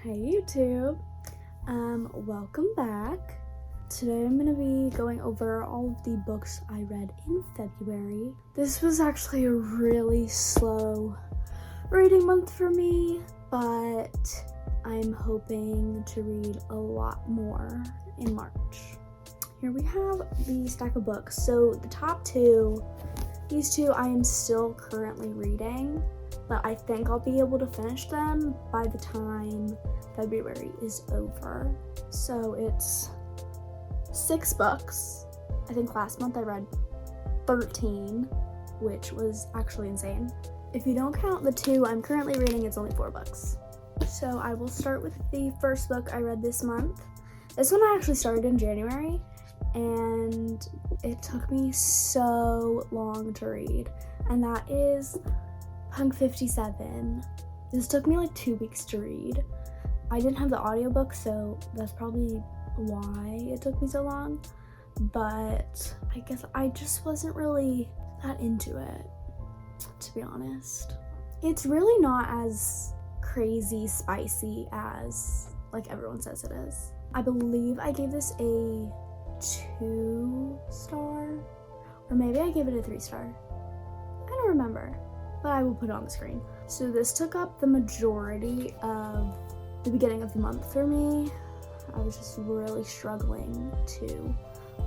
Hey YouTube, welcome back. Today I'm gonna be going over all of the books I read in February. This was actually a really slow reading month for me, but I'm hoping to read a lot more in March. Here we have the stack of books. So the top two, these two I am still currently reading, but I think I'll be able to finish them by the time February is over. So it's 6 books. I think last month I read 13, which was actually insane. If you don't count the 2 I'm currently reading, it's only 4 books. So I will start with the first book I read this month. This one I actually started in January, and it took me so long to read, and that is Punk 57. This took me like 2 weeks to read. I didn't have the audiobook, so that's probably why it took me so long, but I guess I just wasn't really that into it, to be honest. It's really not as crazy spicy as like everyone says it is. I believe I gave this a 2-star, or maybe I gave it a 3-star. I don't remember, but I will put it on the screen. So this took up the majority of the beginning of the month for me. I was just really struggling to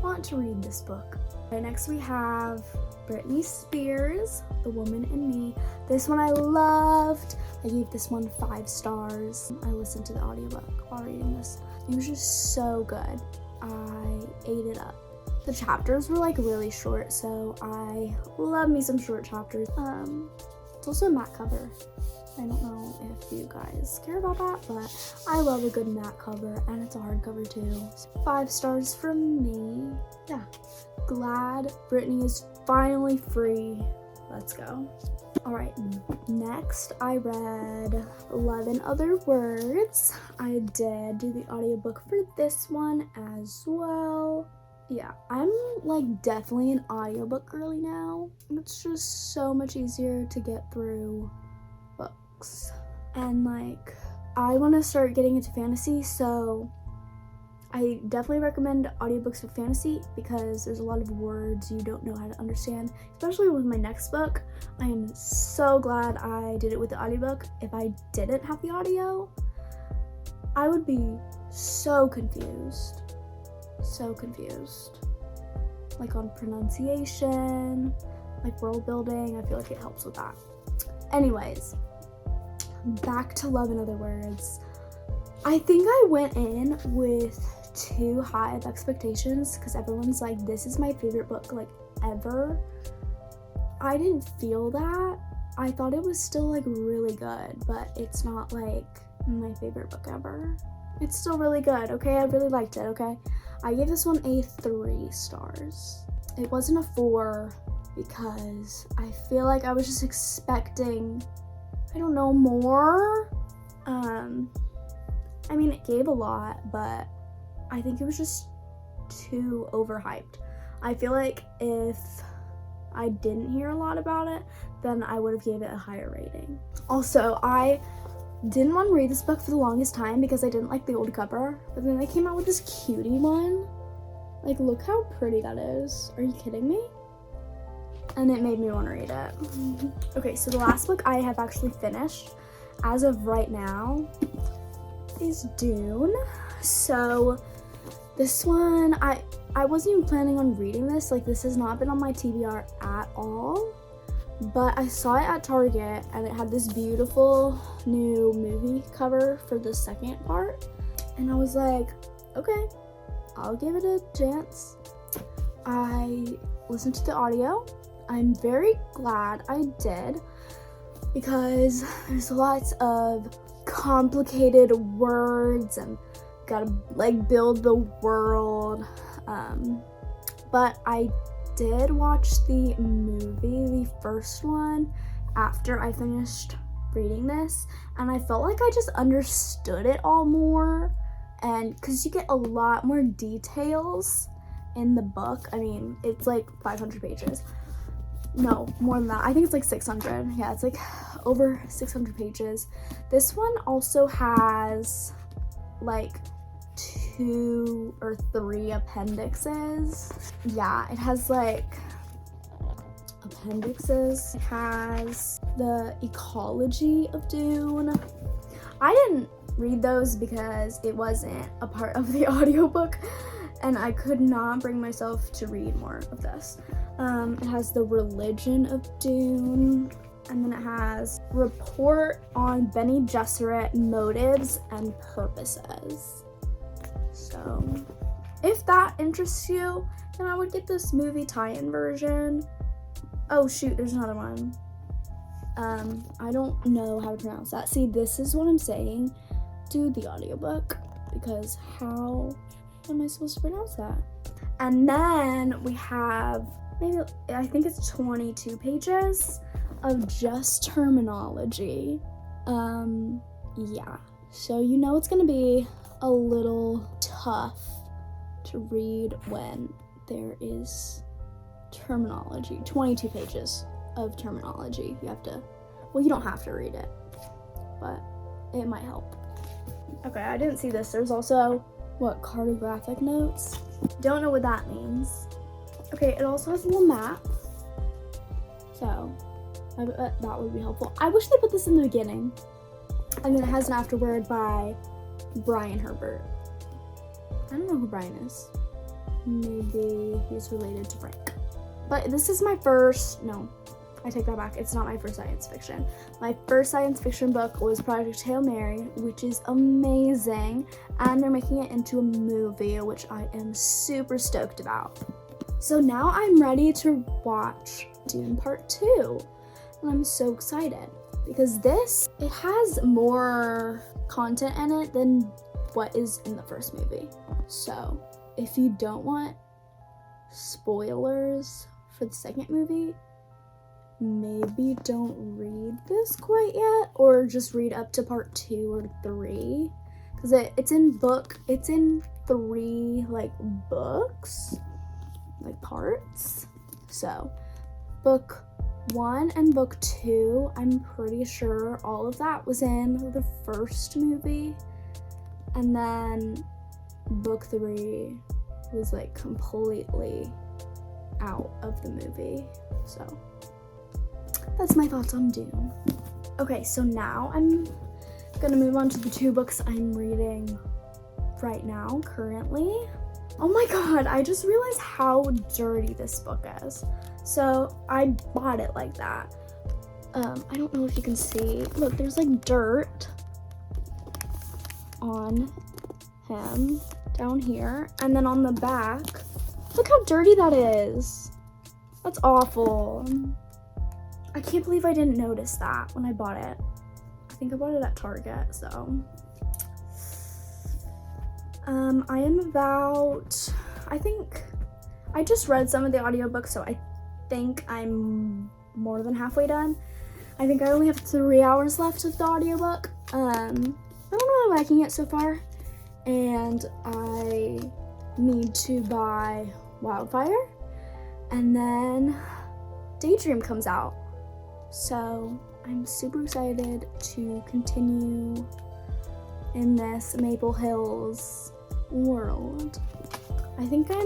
want to read this book. Right, next we have Britney Spears, The Woman in Me. This one I loved. I gave this one 5 stars. I listened to the audiobook while reading this. It was just so good. I ate it up. The chapters were like really short, so I love me some short chapters. It's also a matte cover. I don't know if you guys care about that, but I love a good matte cover, and it's a hardcover too. 5 stars from me. Yeah. Glad Britney is finally free. Let's go. Alright, next I read 11 Other Words. I did do the audiobook for this one as well. Yeah, I'm like definitely an audiobook girly now. It's just so much easier to get through books. And like, I want to start getting into fantasy, so I definitely recommend audiobooks for fantasy because there's a lot of words you don't know how to understand, especially with my next book. I am so glad I did it with the audiobook. If I didn't have the audio, I would be so confused. Like on pronunciation, like world building. I feel like it helps with that. Anyways, back to Love in Other Words. I think I went in with too high of expectations because everyone's like, this is my favorite book like ever. I didn't feel that. I thought it was still like really good, but it's not like my favorite book ever. It's still really good, okay? I really liked it, okay? I gave this one a 3 stars. It wasn't a 4 because I feel like I was just expecting, I don't know, more. I mean, it gave a lot, but I think it was just too overhyped. I feel like if I didn't hear a lot about it, then I would have gave it a higher rating. Also, I didn't want to read this book for the longest time because I didn't like the old cover, but then they came out with this cutie one. Like, look how pretty that is. Are you kidding me? And it made me want to read it. Okay, so the last book I have actually finished as of right now is Dune. So this one, I wasn't even planning on reading this. Like, this has not been on my TBR at all. But I saw it at Target, and it had this beautiful new movie cover for the second part. And I was like, okay, I'll give it a chance. I listened to the audio. I'm very glad I did because there's lots of complicated words and gotta like build the world. But I did watch the movie, the first one, after I finished reading this, and I felt like I just understood it all more, and because you get a lot more details in the book. I mean, it's like 500 pages, no, more than that. I think it's like 600. Yeah, it's like over 600 pages. This one also has like 2 or 3 appendixes. Yeah, it has like appendixes. It has the ecology of Dune. I didn't read those because it wasn't a part of the audiobook and I could not bring myself to read more of this. It has the religion of Dune, and then it has report on Bene Gesserit motives and purposes. So if that interests you, then I would get this movie tie-in version. Oh shoot, there's another one. I don't know how to pronounce that. See, this is what I'm saying. Do the audiobook, because how am I supposed to pronounce that? And then we have maybe, I think it's 22 pages of just terminology. Yeah, so you know it's gonna be a little tough to read when there is terminology. 22 pages of terminology. You have to, well, you don't have to read it, but it might help. Okay, I didn't see this. There's also, what, cartographic notes? Don't know what that means. Okay, it also has a little map. So, that would be helpful. I wish they put this in the beginning. And then it has an afterword by Brian Herbert. I don't know who Brian is. Maybe he's related to Frank. But this is my first, no, I take that back. It's not my first science fiction. My first science fiction book was Project Hail Mary, which is amazing. And they're making it into a movie, which I am super stoked about. So now I'm ready to watch Dune Part 2. And I'm so excited because this, it has more content in it than what is in the first movie. So if you don't want spoilers for the second movie, maybe don't read this quite yet, or just read up to part 2 or 3, because it's in 3 like books, like parts. So book 1 and book 2, I'm pretty sure all of that was in the first movie, and then book 3 was like completely out of the movie. So that's my thoughts on Dune. Okay, so now I'm gonna move on to the 2 books I'm reading right now, currently. Oh my god, I just realized how dirty this book is. So I bought it like that. I don't know if you can see. Look, there's like dirt on him down here. And then on the back, look how dirty that is. That's awful. I can't believe I didn't notice that when I bought it. I think I bought it at Target, so. I am about, I think, I just read some of the audiobooks, so I think I'm more than halfway done. I think I only have 3 hours left of the audiobook. I'm really liking it so far, and I need to buy Wildfire, and then Daydream comes out. So I'm super excited to continue in this Maple Hills world. I think my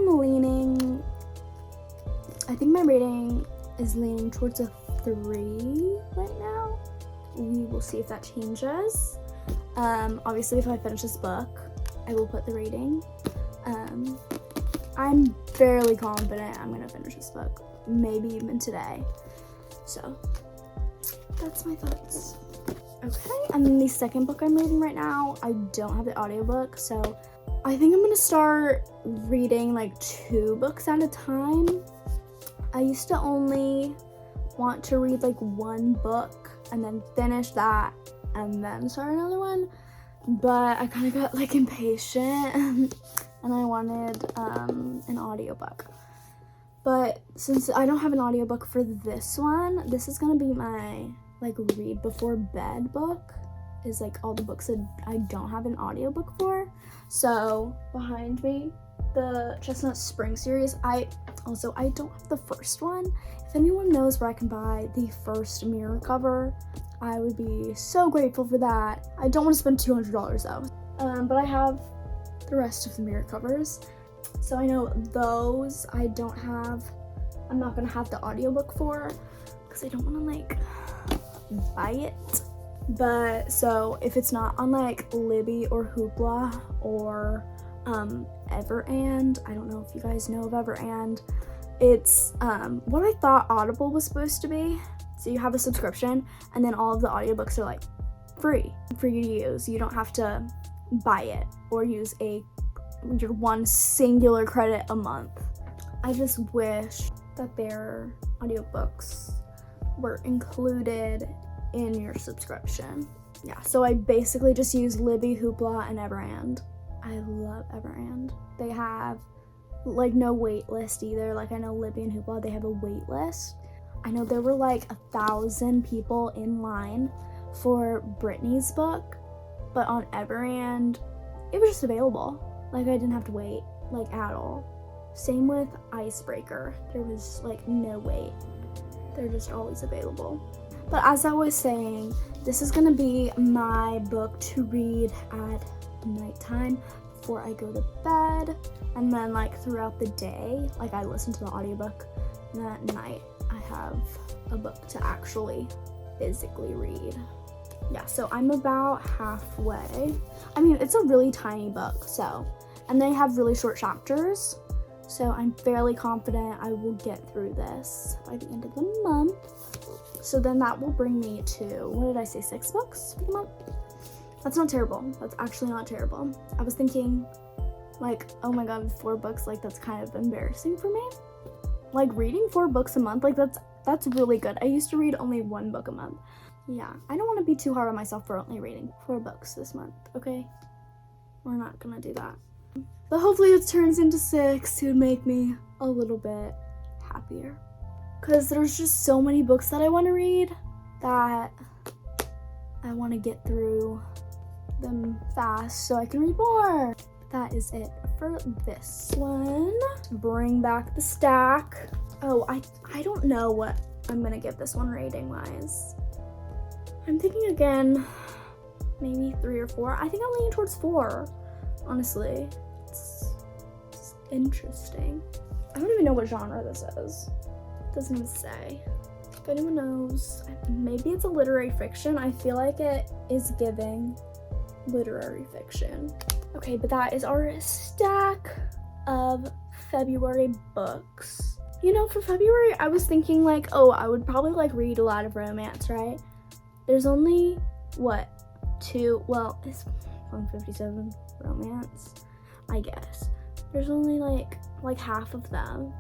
rating is leaning towards a 3 right now. We will see if that changes. Obviously, if I finish this book, I will put the rating. I'm fairly confident I'm gonna finish this book, maybe even today. So that's my thoughts. Okay, and then the second book I'm reading right now, I don't have the audiobook, so I think I'm gonna start reading like 2 books at a time. I used to only want to read like 1 book and then finish that and then start another one, but I kind of got like impatient and I wanted an audiobook. But since I don't have an audiobook for this one, this is gonna be my like read before bed book, is like all the books that I don't have an audiobook for. So behind me, the Chestnut Spring series, I don't have the first one. If anyone knows where I can buy the first mirror cover, I would be so grateful for that. I don't want to spend $200 though. But I have the rest of the mirror covers. So I know those I'm not gonna have the audiobook for because I don't want to like buy it. But so if it's not on like Libby or Hoopla or Everand, I don't know if you guys know of Everand, it's what I thought Audible was supposed to be. So you have a subscription and then all of the audiobooks are like free for you to use. You don't have to buy it or use your one singular credit a month. I just wish that their audiobooks were included in your subscription. Yeah, so I basically just use Libby, Hoopla, and Everand. I love Everand. They have like no wait list either. Like I know Libby and Hoopla, they have a wait list. I know there were like 1,000 people in line for Brittany's book, but on Everand, it was just available. Like I didn't have to wait, like at all. Same with Icebreaker. There was like no wait. They're just always available. But as I was saying, this is gonna be my book to read at nighttime before I go to bed. And then like throughout the day, like I listen to the audiobook, and then at night I have a book to actually physically read. Yeah, so I'm about halfway. I mean, it's a really tiny book, and they have really short chapters. So I'm fairly confident I will get through this by the end of the month. So then that will bring me to, what did I say, 6 books for the month? That's not terrible. That's actually not terrible. I was thinking like, oh my god, 4 books, like that's kind of embarrassing for me. Like reading 4 books a month, like that's really good. I used to read only 1 book a month. Yeah, I don't want to be too hard on myself for only reading 4 books this month, okay? We're not gonna do that. But hopefully it turns into 6 to make me a little bit happier. Because there's just so many books that I want to read that I want to get through them fast so I can read more. That is it for this one. Bring back the stack. Oh, I don't know what I'm going to give this one rating-wise. I'm thinking again, maybe 3 or 4. I think I'm leaning towards 4, honestly. It's interesting. I don't even know what genre this is. It doesn't even say. If anyone knows, maybe it's a literary fiction. I feel like it is giving literary fiction. Okay, but that is our stack of February books. You know, for February, I was thinking like, oh, I would probably like read a lot of romance, right? There's only, 2, well, it's 157 romance, I guess. There's only like half of them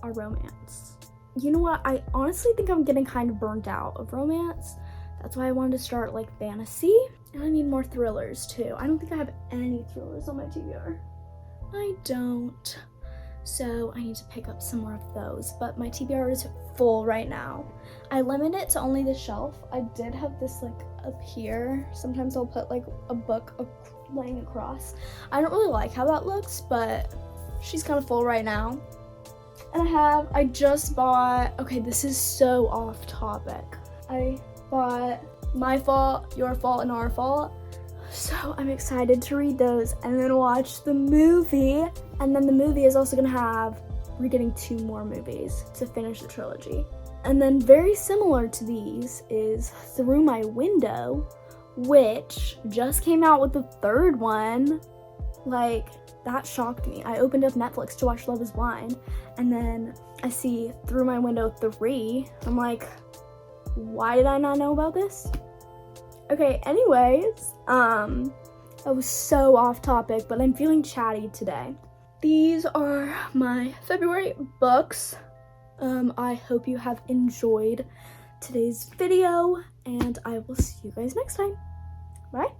are romance. You know what? I honestly think I'm getting kind of burnt out of romance. That's why I wanted to start like fantasy. And I need more thrillers too. I don't think I have any thrillers on my TBR. I don't. So I need to pick up some more of those. But my TBR is full right now. I limit it to only the shelf. I did have this like up here. Sometimes I'll put like a book laying across. I don't really like how that looks, but she's kind of full right now. And I just bought, okay, this is so off topic. I bought My Fault, Your Fault, and Our Fault. So I'm excited to read those and then watch the movie. And then the movie is also gonna we're getting 2 more movies to finish the trilogy. And then very similar to these is Through My Window, which just came out with the 3rd one. Like, that shocked me. I opened up Netflix to watch Love is Blind, and then I see Through My Window 3. I'm like, why did I not know about this? Okay, anyways, that was so off topic, but I'm feeling chatty today. These are my February books. I hope you have enjoyed today's video, and I will see you guys next time. Bye.